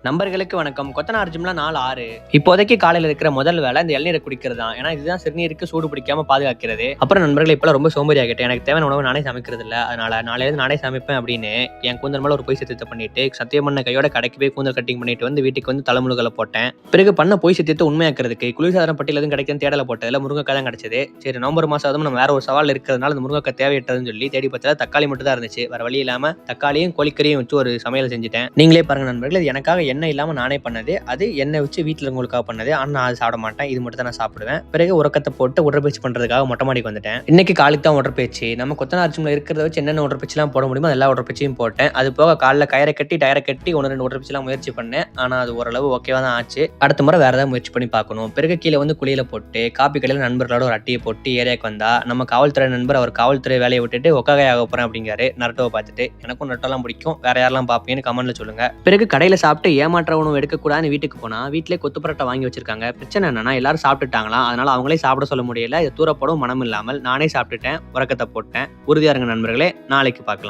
நண்பர்களுக்கு வணக்கம். கொத்தனார் ஜிம்ல நாள் 6. இப்போதைக்கு காலையில இருக்கிற முதல் வேலை இந்த இளநீரை குடிக்கிறது தான். ஏன்னா இதுதான் சிறுநீருக்கு சூடு பிடிக்காம பாதுகாக்கிறது. அப்புறம் நண்பர்களே, இப்பெல்லாம் ரொம்ப சோம்பேறி ஆகிட்டேன். எனக்கு தேவையான உணவு நானே சமைக்கிறது இல்ல. அதனால நாளையிலிருந்து நானே சமைப்பேன் அப்படின்னு என் கூந்தல் மேல ஒரு பொய் சத்தியத்தை பண்ணிட்டு, சத்தியம் பண்ண கையோட கடைக்கு போய் கூந்தல் கட்டிங் பண்ணிட்டு வந்து வீட்டுக்கு வந்து தலைமுழுகலை போட்டேன். பிறகு பண்ண பொய் சத்தியத்தை உண்மையாக்குறதுக்கு குளிர்சாதன பட்டியல எதுவும் கிடைக்கும் தேடல போட்டதுல முருங்கைக்காய் தான் கிடைச்சது. சரி, நவம்பர் மாசம் அதுவும் நம்ம வேற ஒரு சவால் இருக்கிறதுனால இந்த முருங்கைக்காய் தேவையற்றதுன்னு சொல்லி தேடி பார்த்தா தக்காளி மட்டும் தான் இருந்துச்சு. வேற வழி இல்லாம தக்காளியும் கோழிக்கறியும் வச்சு ஒரு சமையல் செஞ்சுட்டேன். நீங்களே பாருங்க நண்பர்களே, இது எனக்காக எண்ணெய் இல்லாம நானே பண்ணது. அது எண்ணெய் வச்சு வீட்டில் இருக்கவங்களுக்காக பண்ணது. ஆனால் நான் அது சாப்பிட மாட்டேன். இது மட்டும் தான் நான் சாப்பிடுவேன். பிறகு உறக்கத்தை போட்டு உடற்பயிற்சி பண்றதுக்காக மொட்டை மாடிக்கு வந்துட்டேன். இன்னைக்கு காலைக்கு தான் உடற்பயிற்சி. நம்ம கொத்தனார் ஜிம்ல இருக்கிறத வச்சு என்னென்ன உடற்பயிற்சிலாம் போட முடியுமோ எல்லா உடற்பயிற்சியும் போட்டேன். அது போக காலைல கயிறை கட்டி டயரை கட்டி 1-2 உடற்பயிற்சிலாம் முயற்சி பண்ணேன். ஆனால் அது ஓரளவு ஓகேவா தான் ஆச்சு. அடுத்த முறை வேற ஏதாவது முயற்சி பண்ணி பார்க்கணும். பிறகு கீழே வந்து குளியல போட்டு காப்பி கடையில் நண்பர்களோட ஒரு அட்டையை போட்டு ஏரியாவுக்கு வந்தா நம்ம காவல்துறை நண்பர் அவர் காவல்துறை வேலையை விட்டுட்டு ஒக்காகை ஆக போறேன் அப்படிங்காரு. நரட்டோவை பார்த்துட்டு எனக்கும் நரட்டோலாம் பிடிக்கும். வேற யாரெல்லாம் பார்ப்பீங்கன்னு கமெண்ட்ல சொல்லுங்க. பிறகு கடையில சாப்பிட்டு ஏமாற்ற உணவு எடுக்கக்கூடாதுன்னு வீட்டுக்கு போனா வீட்டிலே கொத்து பரோட்டா வாங்கி வச்சிருக்காங்க. பிரச்சனை என்னன்னா எல்லாரும் சாப்பிட்டுட்டாங்களாம். அதனால அவங்களே சாப்பிட சொல்ல முடியல. இது தூரப்படும் மனம் இல்லாமல் நானே சாப்பிட்டுட்டேன். உறக்கத்தை போட்டேன். உறுதியா இருங்க நண்பர்களே, நாளைக்கு பார்க்கலாம்.